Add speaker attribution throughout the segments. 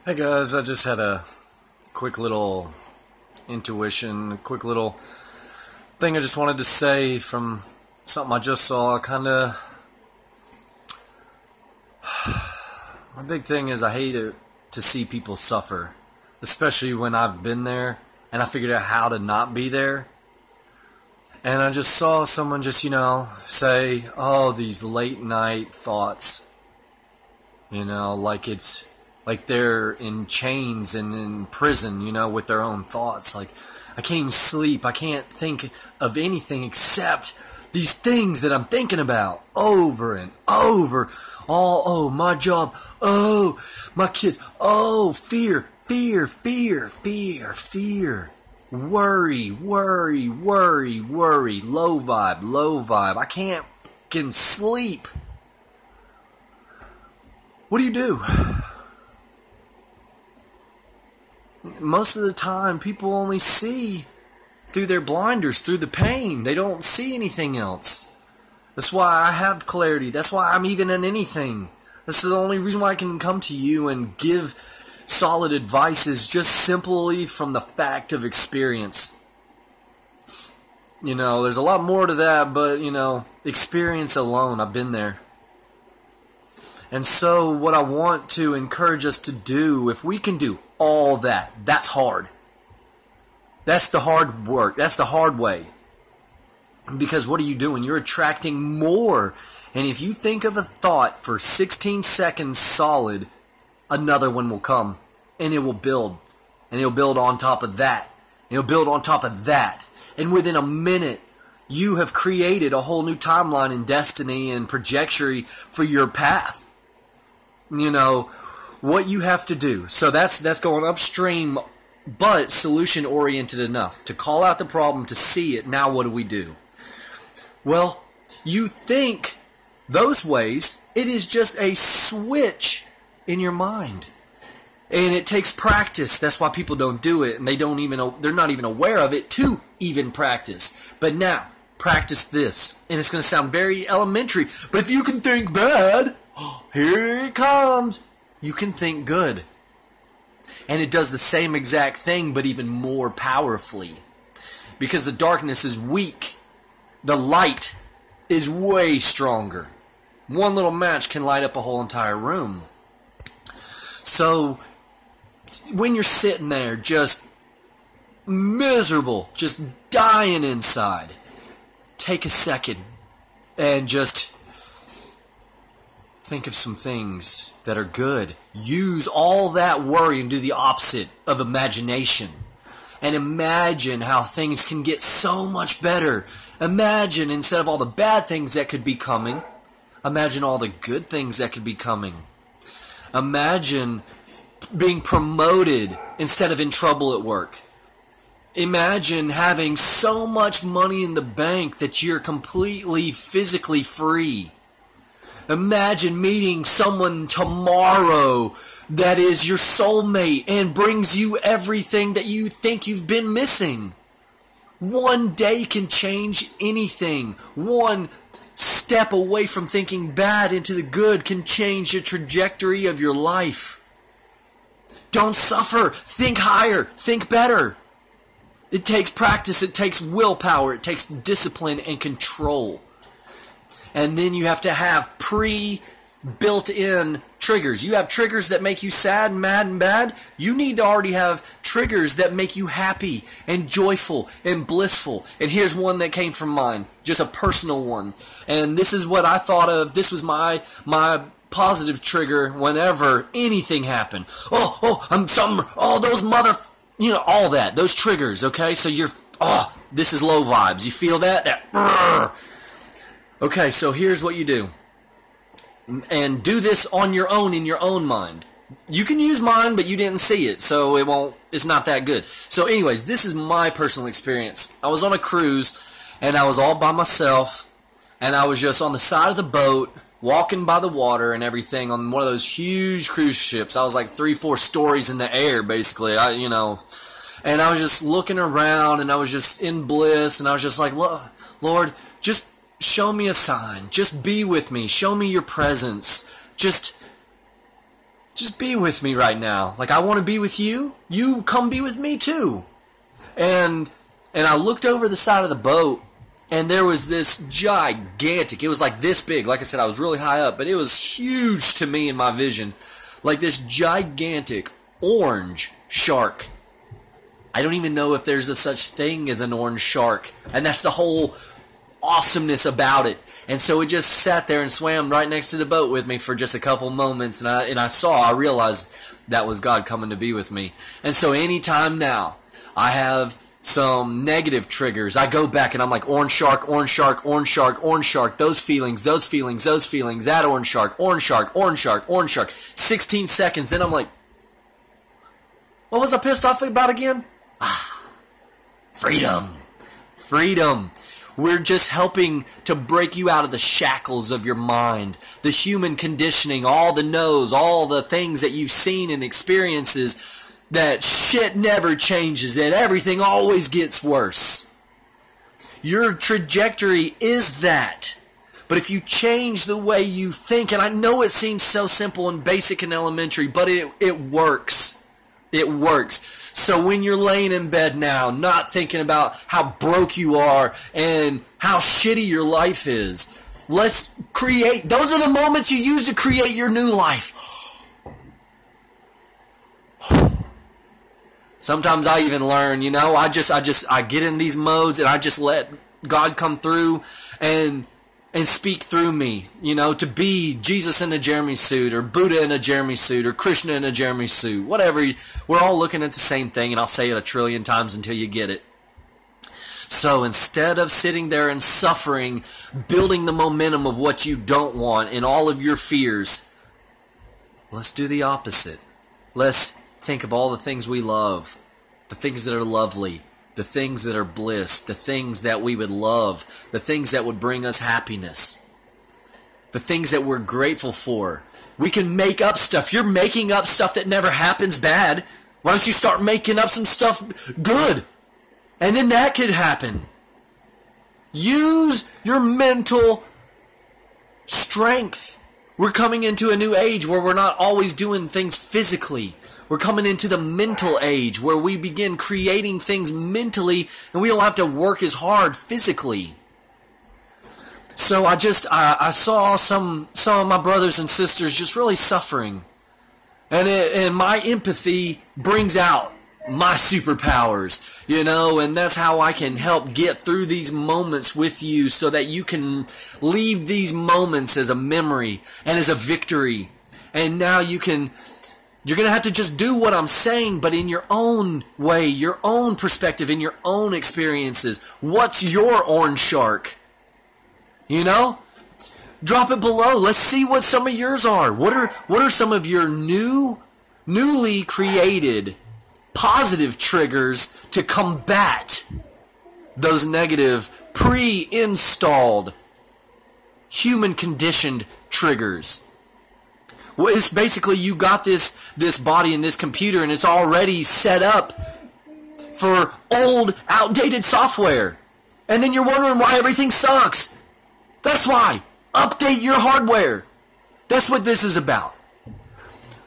Speaker 1: Hey guys, I just had a quick little intuition, a quick little thing I just wanted to say from something I just saw. My big thing is I hate it to see people suffer, especially when I've been there and I figured out how to not be there. And I just saw someone just, say, oh, these late night thoughts, like they're in chains and in prison, with their own thoughts. Like, I can't even sleep. I can't think of anything except these things that I'm thinking about over and over. Oh, my job. Oh, my kids. Oh, fear, fear, fear, fear, fear. Worry, worry, worry, worry. Low vibe, low vibe. I can't fucking sleep. What do you do? Most of the time, people only see through their blinders, through the pain. They don't see anything else. That's why I have clarity. That's why I'm even in anything. This is the only reason why I can come to you and give solid advice, is just simply from the fact of experience. There's a lot more to that, but, experience alone, I've been there. And so what I want to encourage us to do, if we can do all that, that's hard. That's the hard work. That's the hard way. Because what are you doing? You're attracting more. And if you think of a thought for 16 seconds solid, another one will come. And it will build. And it'll build on top of that. And it'll build on top of that. And within a minute, you have created a whole new timeline and destiny and trajectory for your path. What you have to do. So that's going upstream, but solution oriented enough to call out the problem, to see it. Now what do we do? Well, you think those ways. It is just a switch in your mind. And it takes practice. That's why people don't do it, and they're not even aware of it to even practice. But now, practice this. And it's going to sound very elementary, but if you can think bad, here it comes. You can think good. And it does the same exact thing, but even more powerfully. Because the darkness is weak. The light is way stronger. One little match can light up a whole entire room. So, when you're sitting there just miserable, just dying inside, take a second and just think of some things that are good. Use all that worry and do the opposite of imagination. And imagine how things can get so much better. Imagine, instead of all the bad things that could be coming, imagine all the good things that could be coming. Imagine being promoted instead of in trouble at work. Imagine having so much money in the bank that you're completely physically free. Imagine meeting someone tomorrow that is your soulmate and brings you everything that you think you've been missing. One day can change anything. One step away from thinking bad into the good can change the trajectory of your life. Don't suffer. Think higher. Think better. It takes practice. It takes willpower. It takes discipline and control. And then you have to have built-in triggers. You have triggers that make you sad, mad, and bad. You need to already have triggers that make you happy and joyful and blissful. And here's one that came from mine, just a personal one. And this is what I thought of. This was my positive trigger whenever anything happened. Those all that. Those triggers, okay? So this is low vibes. You feel that? Okay, so here's what you do. And do this on your own, in your own mind. You can use mine, but you didn't see it, so it's not that good. So anyways, this is my personal experience. I was on a cruise, and I was all by myself, and I was just on the side of the boat, walking by the water and everything on one of those huge cruise ships. I was like 3-4 stories in the air, basically, and I was just looking around, and I was just in bliss, and I was just like, Lord, just show me a sign. Just be with me. Show me your presence. Just just be with me right now. Like, I want to be with you. You come be with me too. And I looked over the side of the boat, and there was this gigantic, it was like this big. Like I said, I was really high up, but it was huge to me in my vision. Like this gigantic orange shark. I don't even know if there's a such thing as an orange shark. And that's the whole awesomeness about it. And so it just sat there and swam right next to the boat with me for just a couple moments. And I realized that was God coming to be with me. And so anytime now I have some negative triggers, I go back and I'm like, orange shark, orange shark, orange shark, orange shark, those feelings, that orange shark, orange shark, orange shark, orange shark. 16 seconds, then I'm like, what was I pissed off about again? Freedom. Freedom. We're just helping to break you out of the shackles of your mind, the human conditioning, all the no's, all the things that you've seen and experiences, that shit never changes, that everything always gets worse. Your trajectory is that. But if you change the way you think, and I know it seems so simple and basic and elementary, but it works. It works. So when you're laying in bed now, not thinking about how broke you are and how shitty your life is, let's create, those are the moments you use to create your new life. Sometimes I even learn, I get in these modes and I just let God come through and speak through me, to be Jesus in a Jeremy suit, or Buddha in a Jeremy suit, or Krishna in a Jeremy suit, whatever. We're all looking at the same thing, and I'll say it a trillion times until you get it. So instead of sitting there and suffering, building the momentum of what you don't want and all of your fears, let's do the opposite. Let's think of all the things we love, the things that are lovely, the things that are bliss, the things that we would love, the things that would bring us happiness, the things that we're grateful for. We can make up stuff. You're making up stuff that never happens bad. Why don't you start making up some stuff good? And then that could happen. Use your mental strength. We're coming into a new age where we're not always doing things physically. We're coming into the mental age where we begin creating things mentally and we don't have to work as hard physically. So I saw some of my brothers and sisters just really suffering. And my empathy brings out my superpowers, and that's how I can help get through these moments with you so that you can leave these moments as a memory and as a victory. And now you're going to have to just do what I'm saying, but in your own way, your own perspective, in your own experiences. What's your orange shark? Drop it below. Let's see what some of yours are. What are some of your newly created positive triggers to combat those negative, pre-installed, human-conditioned triggers? Well, it's basically you got this body and this computer and it's already set up for old, outdated software. And then you're wondering why everything sucks. That's why. Update your hardware. That's what this is about.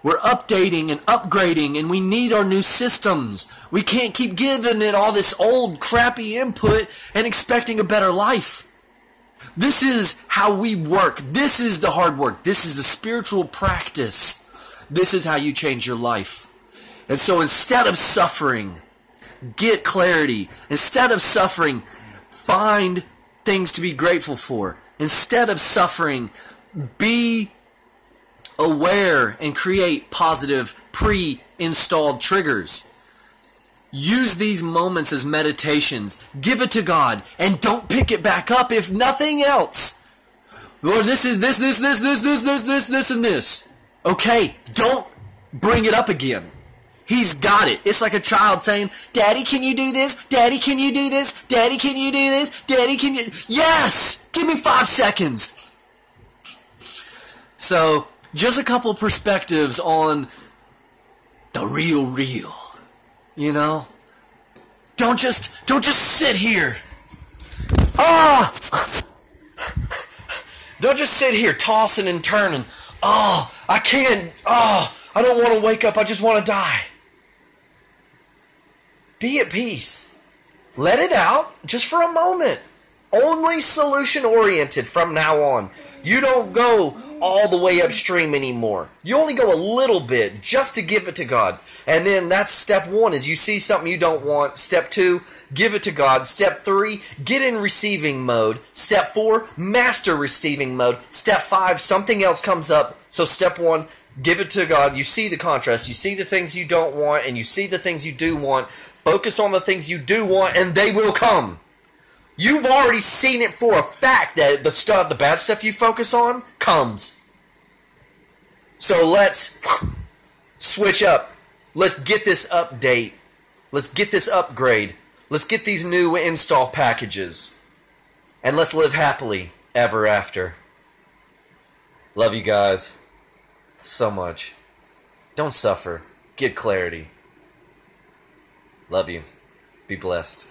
Speaker 1: We're updating and upgrading and we need our new systems. We can't keep giving it all this old, crappy input and expecting a better life. This is how we work. This is the hard work. This is the spiritual practice. This is how you change your life. And so instead of suffering, get clarity. Instead of suffering, find things to be grateful for. Instead of suffering, be aware and create positive pre-installed triggers. Use these moments as meditations. Give it to God and don't pick it back up if nothing else. Lord, this is this, and this. Okay, don't bring it up again. He's got it. It's like a child saying, Daddy, can you do this? Daddy, can you do this? Daddy, can you do this? Daddy, can you... Yes! Give me 5 seconds. So, just a couple perspectives on the real. Don't just sit here. Don't just sit here tossing and turning. I can't.
Speaker 2: I don't want to wake up. I just want to die. Be at peace. Let it out just for a moment. Only solution-oriented from now on. You don't go all the way upstream anymore. You only go a little bit just to give it to God. And then that's step 1 is you see something you don't want. Step 2, give it to God. Step 3, get in receiving mode. Step 4, master receiving mode. Step 5, something else comes up. So step 1, give it to God. You see the contrast. You see the things you don't want and you see the things you do want. Focus on the things you do want and they will come. You've already seen it for a fact that the bad stuff you focus on comes. So let's switch up. Let's get this update. Let's get this upgrade. Let's get these new install packages. And let's live happily ever after. Love you guys so much. Don't suffer. Get clarity. Love you. Be blessed.